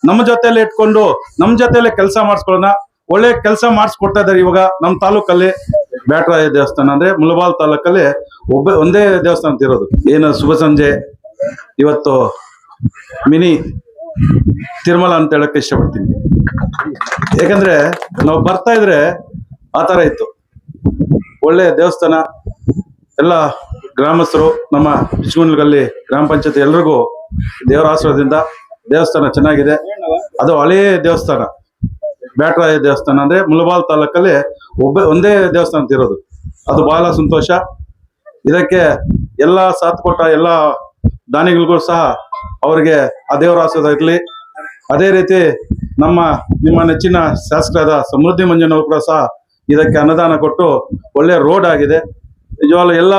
ನಮ್ಮ ಜೊತೆಯಲ್ಲಿ ಇಟ್ಕೊಂಡು ನಮ್ಮ ಜೊತೆಲೆ ಕೆಲಸ ಮಾಡಿಸ್ಕೊಳ್ಳೋಣ. ಒಳ್ಳೆ ಕೆಲಸ ಮಾಡಿಸ್ಕೊಡ್ತಾ ಇದ್ದಾರೆ. ಇವಾಗ ನಮ್ಮ ತಾಲೂಕಲ್ಲಿ ಬ್ಯಾಟರಾಯ ದೇವಸ್ಥಾನ ಅಂದ್ರೆ ಮುಳಬಾಲ್ ತಾಲೂಕಲ್ಲಿ ಒಂದೇ ದೇವಸ್ಥಾನ ಅಂತ ಇರೋದು. ಏನು ಶುಭ ಸಂಜೆ ಇವತ್ತು ಮಿನಿ ತಿರುಮಲ ಅಂತ ಹೇಳಕ್ಕೆ ಇಷ್ಟಪಡ್ತೀನಿ. ಯಾಕಂದ್ರೆ ನಾವು ಬರ್ತಾ ಇದ್ರೆ ಆ ತರ ಇತ್ತು. ಒಳ್ಳೆ ದೇವಸ್ಥಾನ, ಎಲ್ಲ ಗ್ರಾಮಸ್ಥರು, ನಮ್ಮ ಬಿಚ್ಗುಂಡ್ಲಗಲ್ಲಿ ಗ್ರಾಮ ಪಂಚಾಯತ್ ಎಲ್ರಿಗೂ ದೇವರ ಆಶೀರ್ವಾದದಿಂದ ದೇವಸ್ಥಾನ ಚೆನ್ನಾಗಿದೆ. ಅದು ಹಳೇ ದೇವಸ್ಥಾನ, ಬ್ಯಾಟರಾಯ ದೇವಸ್ಥಾನ ಅಂದ್ರೆ ಮುಳಬಾಲ್ ತಾಲೂಕಲ್ಲಿ ಒಂದೇ ದೇವಸ್ಥಾನ ಅಂತ ಇರೋದು. ಅದು ಬಹಳ ಸಂತೋಷ. ಇದಕ್ಕೆ ಎಲ್ಲ ಸಾಥ್ ಕೊಟ್ಟ ಎಲ್ಲ ದಾನಿಗಳಿಗೂ ಸಹ ಅವರಿಗೆ ಆ ದೇವರ ಆಶೀರ್ವಾದ ಇರಲಿ. ಅದೇ ರೀತಿ ನಿಮ್ಮ ನೆಚ್ಚಿನ ಶಾಸಕರಾದ ಸಮೃದ್ಧಿ ಮಂಜನವರು ಕೂಡ ಸಹ ಇದಕ್ಕೆ ಅನುದಾನ ಕೊಟ್ಟು ಒಳ್ಳೆ ರೋಡ್ ಆಗಿದೆ. ನಿಜವಾಗ್ಲೂ ಎಲ್ಲ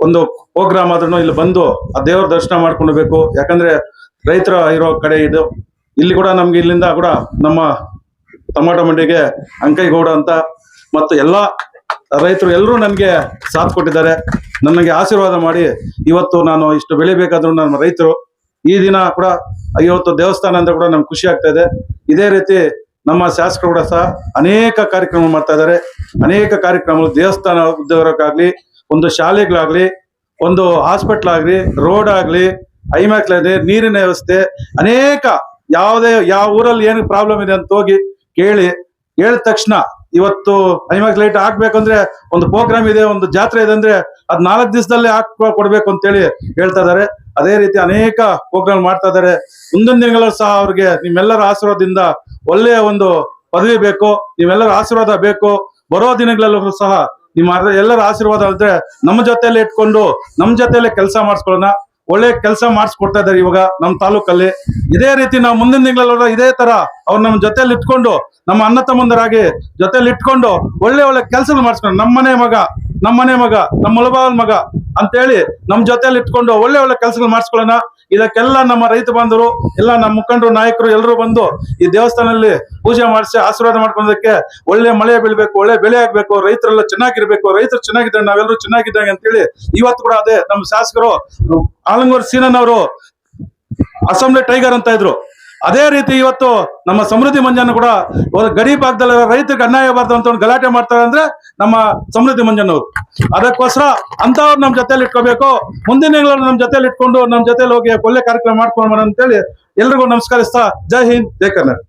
ಒಂದು ಪ್ರೋಗ್ರಾಮ್ ಆದ್ರೂ ಇಲ್ಲಿ ಬಂದು ಆ ದೇವರ ದರ್ಶನ ಮಾಡ್ಕೊಂಡು ಹೋಗ್ಬೇಕು. ಯಾಕಂದ್ರೆ ರೈತರ ಇರೋ ಕಡೆ ಇದು. ಇಲ್ಲಿ ಕೂಡ ನಮ್ಗೆ ಇಲ್ಲಿಂದ ಕೂಡ ನಮ್ಮ ಟೊಮಾಟೊ ಮಂಡಿಗೆ ಅಂಕೈಗೌಡ ಅಂತ ಮತ್ತು ಎಲ್ಲ ರೈತರು ಎಲ್ಲರೂ ನನಗೆ ಸಾಥ್ ಕೊಟ್ಟಿದ್ದಾರೆ. ನನಗೆ ಆಶೀರ್ವಾದ ಮಾಡಿ ಇವತ್ತು ನಾನು ಇಷ್ಟು ಬೆಳಿಬೇಕಾದ್ರೂ ನಮ್ಮ ರೈತರು ಈ ದಿನ ಕೂಡ ಇವತ್ತು ದೇವಸ್ಥಾನ ಅಂತ ಕೂಡ ನಮ್ಗೆ ಖುಷಿ ಆಗ್ತಾ ಇದೆ. ಇದೇ ರೀತಿ ನಮ್ಮ ಶಾಸಕರು ಕೂಡ ಸಹ ಅನೇಕ ಕಾರ್ಯಕ್ರಮ ಮಾಡ್ತಾ ಇದ್ದಾರೆ. ಅನೇಕ ಕಾರ್ಯಕ್ರಮಗಳು ದೇವಸ್ಥಾನ ಉದ್ಯೋಗಕ್ಕಾಗ್ಲಿ, ಒಂದು ಶಾಲೆಗಳಾಗ್ಲಿ, ಒಂದು ಹಾಸ್ಪಿಟ್ಲ್ ಆಗ್ಲಿ, ರೋಡ್ ಆಗ್ಲಿ, ಐಮ್ಯಾಕ್ಲ್ ಆಗಲಿ, ನೀರಿನ ವ್ಯವಸ್ಥೆ, ಅನೇಕ ಯಾವ ಊರಲ್ಲಿ ಏನು ಪ್ರಾಬ್ಲಮ್ ಇದೆ ಅಂತ ಹೋಗಿ ಹೇಳಿದ ತಕ್ಷಣ ಇವತ್ತು ಐಮ್ಯಾಕ್ಸ್ ಲೈಟ್ ಹಾಕ್ಬೇಕಂದ್ರೆ ಒಂದು ಪ್ರೋಗ್ರಾಮ್ ಇದೆ, ಒಂದು ಜಾತ್ರೆ ಇದೆ ಅಂದ್ರೆ ಅದ್ 4 ದಿವಸದಲ್ಲೇ ಕೊಡ್ಬೇಕು ಅಂತೇಳಿ ಹೇಳ್ತಾ ಇದಾರೆ. ಅದೇ ರೀತಿ ಅನೇಕ ಪ್ರೋಗ್ರಾಮ್ ಮಾಡ್ತಾ ಇದಾರೆ. ಮುಂದಿನ ದಿನಗಳಲ್ಲೂ ಸಹ ಅವ್ರಿಗೆ ನಿಮ್ಮೆಲ್ಲರ ಆಶೀರ್ವಾದದಿಂದ ಒಳ್ಳೆಯ ಒಂದು ಪದವಿ ಬೇಕು, ನೀವೆಲ್ಲರ ಆಶೀರ್ವಾದ ಬೇಕು. ಬರೋ ದಿನಗಳಲ್ಲೂ ಸಹ ನಿಮ್ಮ ಎಲ್ಲರ ಆಶೀರ್ವಾದ ಇದ್ರೆ ನಮ್ಮ ಜೊತೆಯಲ್ಲಿ ಇಟ್ಕೊಂಡು ನಮ್ಮ ಜೊತೆಲೆ ಕೆಲಸ ಮಾಡಿಸ್ಕೊಳ್ಳೋಣ. ಒಳ್ಳೆ ಕೆಲಸ ಮಾಡಿಸ್ಕೊಡ್ತಾ ಇದ್ದಾರೆ ಇವಾಗ ನಮ್ಮ ತಾಲೂಕಲ್ಲಿ. ಇದೇ ರೀತಿ ನಾವು ಮುಂದಿನ ದಿನಗಳಲ್ಲೂ ಇದೇ ತರ ಅವ್ರು ನಮ್ಮ ಜೊತೆಲಿ ಇಟ್ಕೊಂಡು, ನಮ್ಮ ಅಣ್ಣ ತಮ್ಮಂದರಾಗಿ ಜೊತೆಲಿ ಇಟ್ಕೊಂಡು ಒಳ್ಳೆ ಕೆಲಸ ಮಾಡಿಸ್ಕೊಂಡು ನಮ್ಮ ಮನೆ ಮಗ ನಮ್ಮ ಮುಳಬಾಲ್ ಮಗ ಅಂತೇಳಿ ನಮ್ಮ ಜೊತೆಲಿ ಇಟ್ಕೊಂಡು ಒಳ್ಳೆ ಕೆಲಸಗಳು ಮಾಡಿಸ್ಕೊಳ್ಳೋಣ. ಇದಕ್ಕೆಲ್ಲ ನಮ್ಮ ರೈತ ಬಾಂಧವರು, ಎಲ್ಲ ನಮ್ಮ ಮುಖಂಡರು, ನಾಯಕರು ಎಲ್ಲರೂ ಬಂದು ಈ ದೇವಸ್ಥಾನದಲ್ಲಿ ಪೂಜೆ ಮಾಡಿಸಿ ಆಶೀರ್ವಾದ ಮಾಡ್ಕೊಳ್ಳೋದಕ್ಕೆ ಒಳ್ಳೆ ಮಳೆ ಬೀಳ್ಬೇಕು, ಒಳ್ಳೆ ಬೆಳೆ ಆಗ್ಬೇಕು, ರೈತರೆಲ್ಲ ಚೆನ್ನಾಗಿರ್ಬೇಕು, ರೈತರು ಚೆನ್ನಾಗಿದ್ದಾರೆ, ನಾವೆಲ್ಲರೂ ಚೆನ್ನಾಗಿದ್ದಂಗೆ ಅಂತೇಳಿ ಇವತ್ತು ಕೂಡ ಅದೇ ನಮ್ಮ ಶಾಸಕರು ಆಲಂಗೂರು ಸೀನನ್ ಅವರು ಅಸೆಂಬ್ಲಿ ಟೈಗರ್ ಅಂತ ಇದ್ರು. ಅದೇ ರೀತಿ ಇವತ್ತು ನಮ್ಮ ಸಮೃದ್ಧಿ ಮಂಜಣ್ಣ ಕೂಡ ಗಡಿ ಭಾಗದಲ್ಲಿ ರೈತರಿಗೆ ಅನ್ಯಾಯ ಬಾರ್ದು ಅಂತ ಒಂದು ಗಲಾಟೆ ಮಾಡ್ತಾರೆ ಅಂದ್ರೆ ನಮ್ಮ ಸಮೃದ್ಧಿ ಮಂಜಣ್ಣವರು. ಅದಕ್ಕೋಸ್ಕರ ಅಂತವ್ರು ನಮ್ಮ ಜೊತೆಲಿ ಇಟ್ಕೋಬೇಕು. ಮುಂದಿನ ದಿನಗಳಲ್ಲಿ ನಮ್ಮ ಜೊತೆಲಿ ಇಟ್ಕೊಂಡು ನಮ್ಮ ಜೊತೆಲಿ ಹೋಗಿ ಒಳ್ಳೆ ಕಾರ್ಯಕ್ರಮ ಮಾಡ್ಕೊಂಡು ಅಂತೇಳಿ ಎಲ್ರಿಗೂ ನಮಸ್ಕರಿಸ್ತಾ ಜೈ ಹಿಂದ್, ಜೈ ಕರ್ನಾಟಕ.